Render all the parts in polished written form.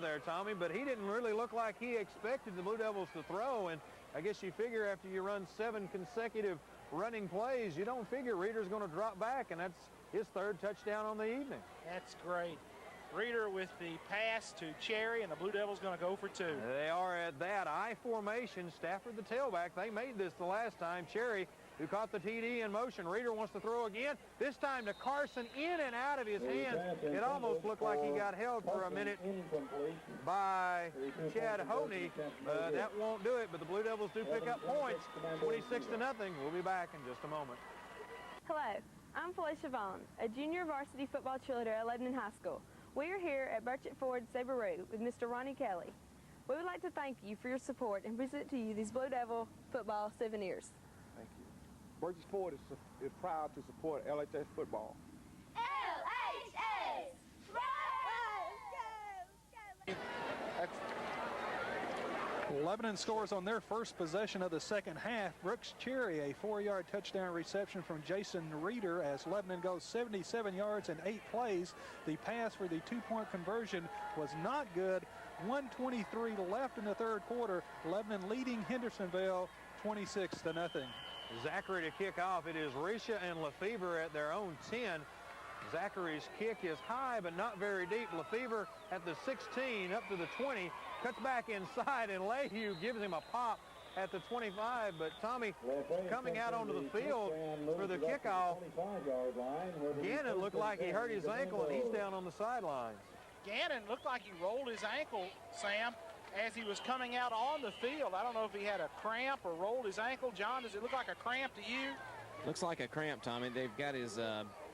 there, Tommy, but he didn't really look like he expected the Blue Devils to throw, and I guess you figure after you run 7 consecutive running plays, you don't figure Reeder's going to drop back, and that's his 3rd touchdown on the evening. That's great. Reeder with the pass to Cherry, and the Blue Devils going to go for 2. They are at that I formation. Stafford the tailback. They made this the last time. Cherry, who caught the TD in motion. Reeder wants to throw again. This time to Carson, in and out of his hands. It almost looked like he got held for a minute by Chad Honey. That won't do it, but the Blue Devils do pick up points. 26-0. We'll be back in just a moment. Hello, I'm Felicia Vaughn, a junior varsity football cheerleader at Lebanon High School. We are here at Burchett Ford Sabaroo with Mr. Ronnie Kelly. We would like to thank you for your support and present to you these Blue Devil football souvenirs. Thank you. Burchett Ford is proud to support LHS football. LHS! Lebanon scores on their first possession of the second half. Brooks Cherry, a 4-yard touchdown reception from Jason Reeder as Lebanon goes 77 yards in 8 plays. The pass for the 2-point conversion was not good. 1:23 left in the 3rd quarter. Lebanon leading Hendersonville 26-0. Zachary to kick off. It is Risha and Lefevre at their own 10. Zachary's kick is high but not very deep. Lefevre at the 16 up to the 20. Cuts back inside, and Lehue gives him a pop at the 25. But Tommy, coming out onto the field for the kickoff, Gannon looked like he hurt his ankle, and he's down on the sidelines. Gannon looked like he rolled his ankle, Sam, as he was coming out on the field. I don't know if he had a cramp or rolled his ankle. John, does it look like a cramp to you? Looks like a cramp, Tommy. They've got his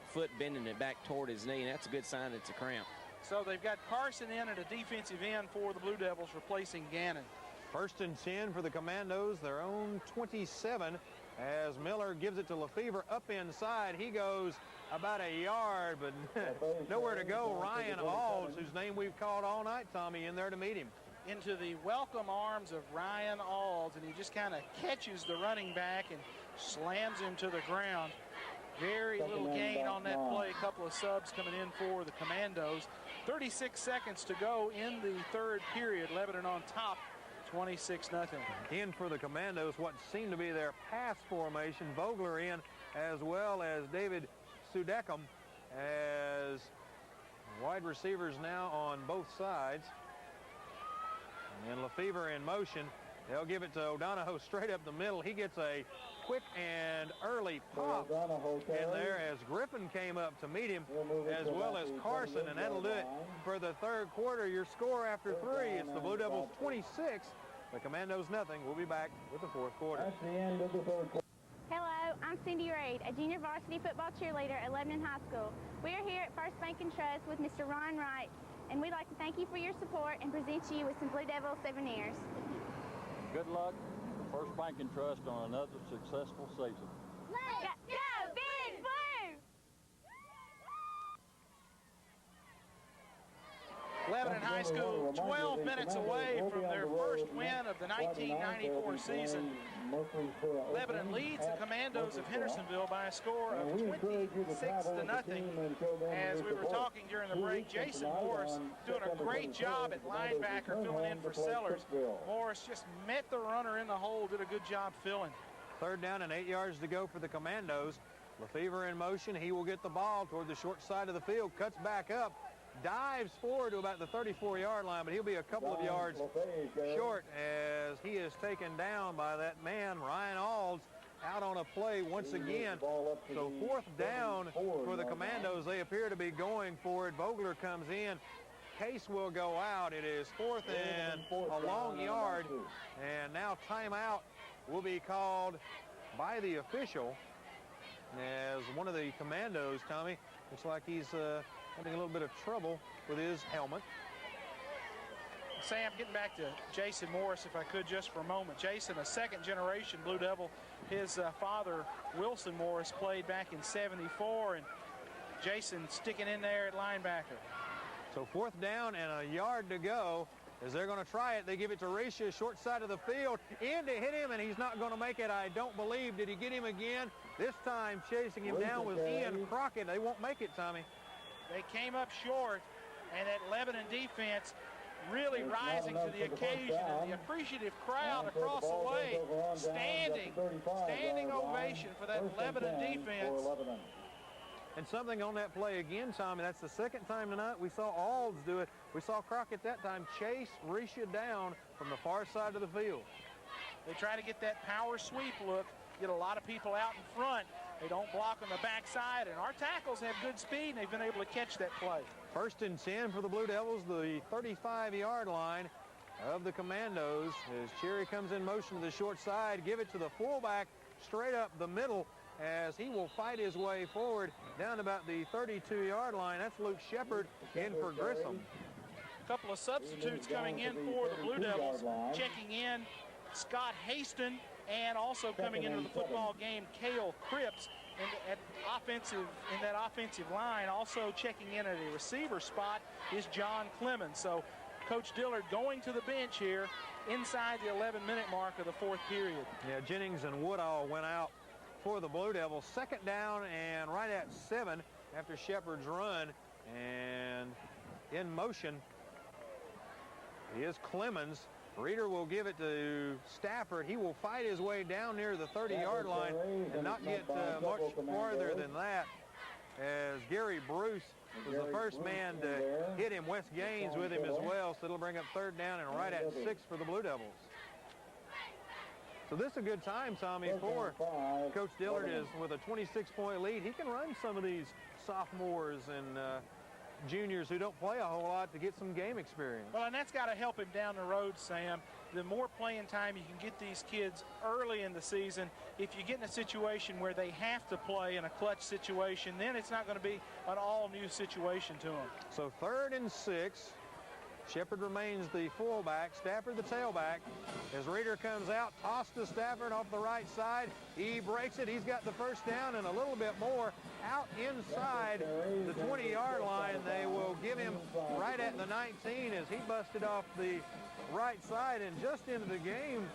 foot bending it back toward his knee, and that's a good sign it's a cramp. So they've got Carson in at a defensive end for the Blue Devils, replacing Gannon. 1st and 10 for the Commandos, their own 27, as Miller gives it to Lefevre up inside. He goes about a yard, but nowhere to go. Ryan Alds, whose name we've called all night, Tommy, in there to meet him. Into the welcome arms of Ryan Alds, and he just kind of catches the running back and slams him to the ground. Very little gain on that play. A couple of subs coming in for the Commandos. 36 seconds to go in the 3rd period. Lebanon on top, 26-0. In for the Commandos, what seemed to be their pass formation. Vogler in, as well as David Sudecum, as wide receivers now on both sides. And Lefevre in motion. They'll give it to O'Donohoe straight up the middle. He gets a quick and early pop in there as Griffin came up to meet him, as well as Carson, and that'll do it for the 3rd quarter. Your score after 3, it's the Blue Devils 26, the Commandos nothing. We'll be back with the 4th quarter. That's the end of the 3rd quarter. Hello, I'm Cindy Reed, a junior varsity football cheerleader at Lebanon High School. We are here at First Bank and Trust with Mr. Ron Wright, and we'd like to thank you for your support and present you with some Blue Devil souvenirs. Good luck, First Bank and Trust, on another successful season. Let's go Big Blue! Lebanon High School 12 minutes away from their first win of the 1994 season. Lebanon leads the Commandos of Hendersonville by a score of 26-0. As we were talking during the break, Jason Morris doing a great job at linebacker filling in for Sellers. Morris just met the runner in the hole, did a good job filling. 3rd down and 8 yards to go for the Commandos. Lefevre in motion. He will get the ball toward the short side of the field, cuts back up, dives forward to about the 34-yard line, but he'll be a couple of yards short as he is taken down by that man, Ryan Alds, out on a play once again. So 4th down for the Commandos. They appear to be going for it. Vogler comes in. Case will go out. It is 4th and a long yard, and now timeout will be called by the official as one of the Commandos, Tommy, looks like he's having a little bit of trouble with his helmet. Sam, getting back to Jason Morris, if I could just for a moment. Jason, a 2nd-generation Blue Devil. His father, Wilson Morris, played back in '74, and Jason sticking in there at linebacker. So 4th down and a yard to go. As they're going to try it, they give it to Risha, short side of the field, in to hit him, and he's not going to make it, I don't believe. Did he get him again? This time chasing him down was Ian Crockett. They won't make it, Tommy. They came up short, and that Lebanon defense really rising to the occasion, and the appreciative crowd across the way standing ovation for that Lebanon defense. And something on that play again, Tommy, that's the second time tonight we saw Alds do it. We saw Crockett that time chase Risha down from the far side of the field. They try to get that power sweep look, get a lot of people out in front. They don't block on the backside, and our tackles have good speed, and they've been able to catch that play. 1st and 10 for the Blue Devils, the 35-yard line of the Commandos. As Cherry comes in motion to the short side, give it to the fullback straight up the middle as he will fight his way forward down about the 32-yard line. That's Luke Shepard in for Grissom. A couple of substitutes coming in for the Blue Devils. Checking in Scott Haston, and also coming into the football game, Cale Cripps in that offensive line. Also checking in at a receiver spot is John Clemens. So Coach Dillard going to the bench here inside the 11-minute mark of the 4th period. Yeah, Jennings and Woodall went out for the Blue Devils. 2nd down and right at 7 after Shepard's run. And in motion is Clemens. Reeder will give it to Stafford. He will fight his way down near the 30-yard line and not get much farther than that, as Gary Bruce was the first man to hit him. Wes Gaines with him as well, so it'll bring up 3rd down and right at 6 for the Blue Devils. So this is a good time, Tommy, for Coach Dillard. Is with a 26-point lead. He can run some of these sophomores and juniors who don't play a whole lot to get some game experience. Well, and that's got to help him down the road, Sam. The more playing time you can get these kids early in the season, if you get in a situation where they have to play in a clutch situation, then it's not going to be an all-new situation to them. So 3rd and 6. Shepard remains the fullback, Stafford the tailback. As Reeder comes out, toss to Stafford off the right side. He breaks it. He's got the 1st down and a little bit more out inside the 20-yard line. They will give him right at the 19 as he busted off the right side. And just into the game,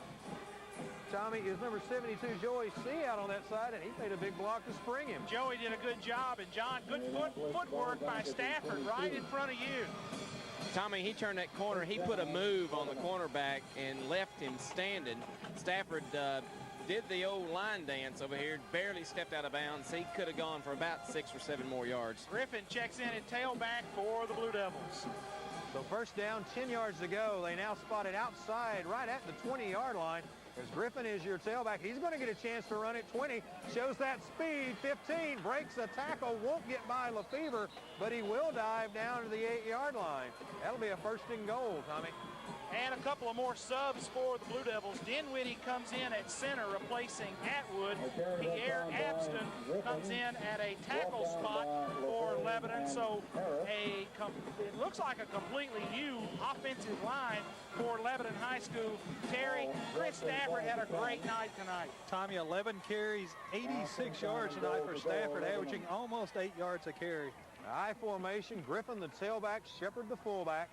Tommy, is number 72, Joey C. out on that side, and he made a big block to spring him. Joey did a good job, and John, good footwork by Stafford right in front of you. Tommy, he turned that corner. He put a move on the cornerback and left him standing. Stafford did the old line dance over here, barely stepped out of bounds. He could have gone for about 6 or 7 more yards. Griffin checks in at tailback for the Blue Devils. So 1st down, 10 yards to go. They now spot it outside right at the 20-yard line. As Griffin is your tailback, he's going to get a chance to run at 20. Shows that speed. 15, breaks a tackle, won't get by Lefevre, but he will dive down to the 8-yard line. That'll be a 1st and goal, Tommy. And a couple of more subs for the Blue Devils. Dinwiddie comes in at center, replacing Atwood. Pierre Abston comes in at a tackle spot for Lebanon. So it looks like a completely new offensive line for Lebanon High School. Terry, Chris Stafford had a great night tonight. Tommy, 11 carries, 86 yards tonight for Stafford, averaging almost 8 yards a carry. I formation, Griffin the tailback, Shepard the fullback.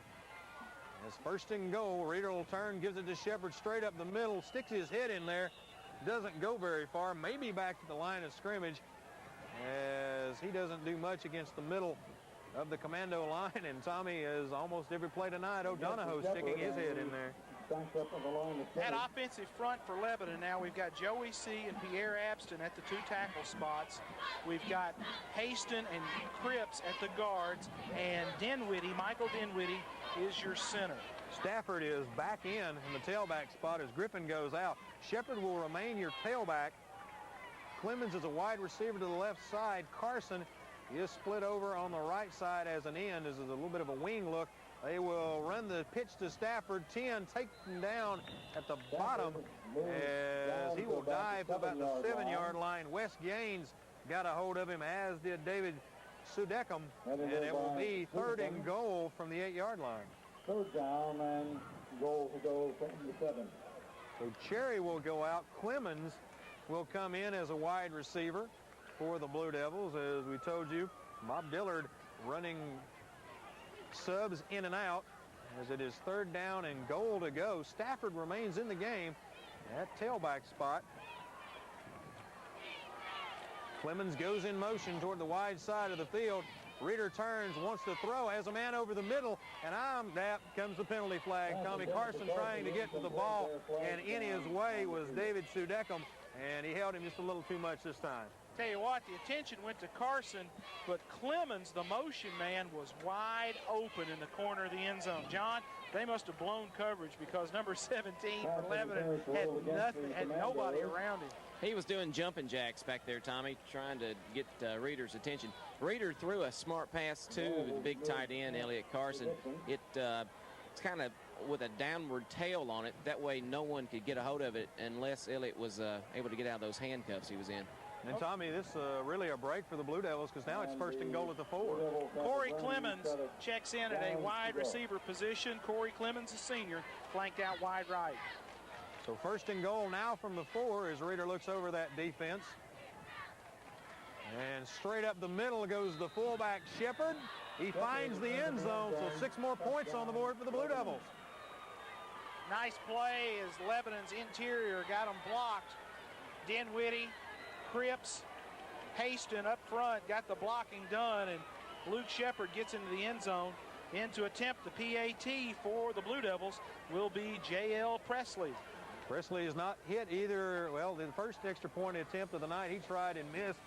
As 1st and goal, Reeder will turn, gives it to Shepard straight up the middle, sticks his head in there, doesn't go very far, maybe back to the line of scrimmage, as he doesn't do much against the middle of the commando line. And Tommy, is almost every play tonight, O'Donohoe sticking his head in there. That offensive front for Lebanon now, we've got Joey C. and Pierre Abston at the 2 tackle spots. We've got Haston and Cripps at the guards, and Michael Dinwiddie is your center. Stafford is back in the tailback spot as Griffin goes out. Shepard will remain your tailback. Clemens is a wide receiver to the left side. Carson is split over on the right side as an end. This is a little bit of a wing look. They will run the pitch to Stafford. 10, take him down at the bottom as he will dive to about the 7-yard line. Wes Gaines got a hold of him, as did David Sudeckham, and it will be 3rd and goal from the 8-yard line. 3rd down and goal to go from the 7. So Cherry will go out. Clemens will come in as a wide receiver for the Blue Devils. As we told you, Bob Dillard running subs in and out as it is 3rd down and goal to go. Stafford remains in the game at tailback spot. Clemens goes in motion toward the wide side of the field. Reeder turns, wants to throw, has a man over the middle, and that comes the penalty flag. Tommy Carson trying to get to the ball, and in his way was David Sudeckham, and he held him just a little too much this time. Tell you what, the attention went to Carson, but Clemens, the motion man, was wide open in the corner of the end zone. John, they must have blown coverage because number 17 for Lebanon had nobody around him. He was doing jumping jacks back there, Tommy, trying to get Reeder's attention. Reeder threw a smart pass to the big tight end, Elliott Carson. It's kind of with a downward tail on it. That way no one could get a hold of it unless Elliott was able to get out of those handcuffs he was in. And Tommy, this really a break for the Blue Devils because now it's 1st and goal at the 4. Corey Clemens checks in at a wide receiver position. Corey Clemens, a senior, flanked out wide right. So 1st and goal now from the 4 as Reeder looks over that defense. And straight up the middle goes the fullback Shepard. He finds the end zone, so 6 more points on the board for the Blue Devils. Nice play as Lebanon's interior got them blocked. Dinwiddie, Cripps, Haston up front got the blocking done, and Luke Shepard gets into the end zone. In to attempt the PAT for the Blue Devils will be J.L. Presley. Presley is not hit either. Well, the first extra point attempt of the night, he tried and missed.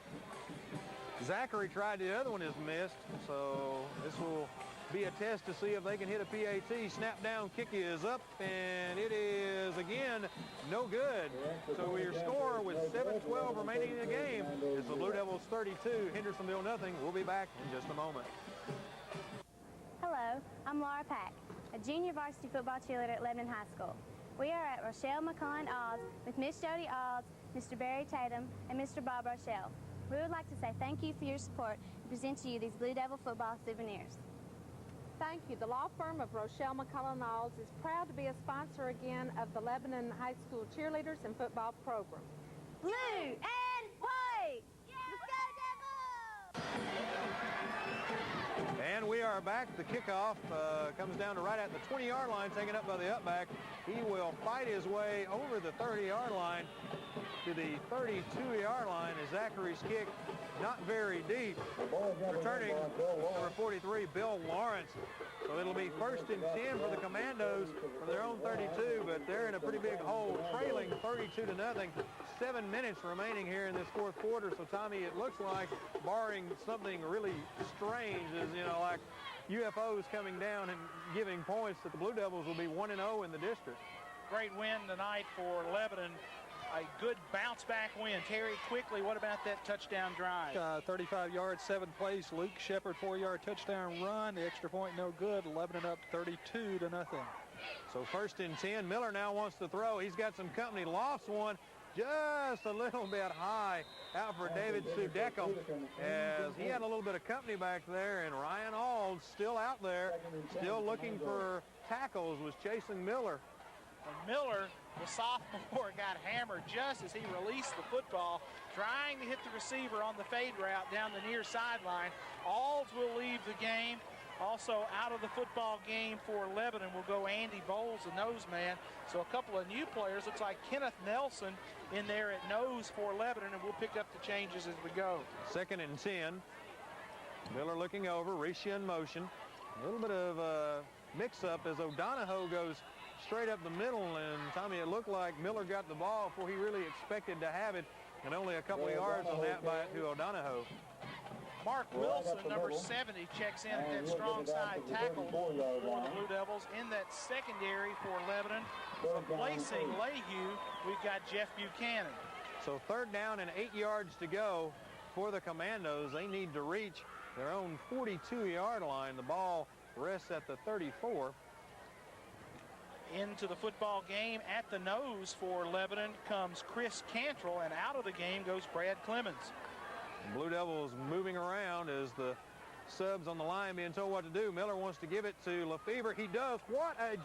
Zachary tried, the other one is missed. So this will be a test to see if they can hit a PAT. Snap down kick is up, and it is, again, no good. So your score with 7:12 remaining in the game is the Blue Devils 32, Hendersonville nothing. We'll be back in just a moment. Hello, I'm Laura Pack, a junior varsity football cheerleader at Lebanon High School. We are at Rochelle McCullen Alls with Miss Jody Alls, Mr. Barry Tatum, and Mr. Bob Rochelle. We would like to say thank you for your support and present to you these Blue Devil football souvenirs. Thank you. The law firm of Rochelle McCullen Alls is proud to be a sponsor again of the Lebanon High School cheerleaders and football program. Blue and white! Let's go, Devils! And we are back. The kickoff comes down to right at the 20-yard line, taken up by the upback. He will fight his way over the 30-yard line to the 32-yard line as Zachary's kick not very deep. Returning number 43, Bill Lawrence. So it'll be 1st and 10 for the Commandos from their own 32, but they're in a pretty big hole, trailing 32-0. 7 minutes remaining here in this 4th quarter. So Tommy, it looks like, barring something really strange, is like UFOs coming down and giving points, that the Blue Devils will be 1-0 in the district. Great win tonight for Lebanon. A good bounce-back win. Terry, quickly, what about that touchdown drive? 35 yards, 7 plays. Luke Shepard, 4-yard touchdown run. The extra point no good. Lebanon up 32-0. So 1st and 10. Miller now wants to throw. He's got some company. Lost one just a little bit high out for David Sudeckham, as he had a little bit of company back there, and Ryan Ald still out there, still looking for tackles, was chasing Miller. And Miller, the sophomore, got hammered just as he released the football, trying to hit the receiver on the fade route down the near sideline. Alds will leave the game. Also out of the football game for Lebanon will go Andy Bowles, the nose man. So a couple of new players. Looks like Kenneth Nelson in there at nose for Lebanon, and we'll pick up the changes as we go. 2nd and 10. Miller looking over, Risha in motion. A little bit of a mix-up as O'Donohoe goes straight up the middle, and Tommy, it looked like Miller got the ball before he really expected to have it, and only a couple of yards on that by to O'Donohoe. Mark Wilson, number 70, checks in at that strong side tackle for the Blue Devils. In that secondary for Lebanon, replacing Lehue, we've got Jeff Buchanan. So 3rd down and 8 yards to go for the Commandos. They need to reach their own 42-yard line. The ball rests at the 34. Into the football game at the nose for Lebanon comes Chris Cantrell, and out of the game goes Brad Clemens. Blue Devils moving around as the subs on the line being told what to do. Miller wants to give it to Lefevre. He does. What a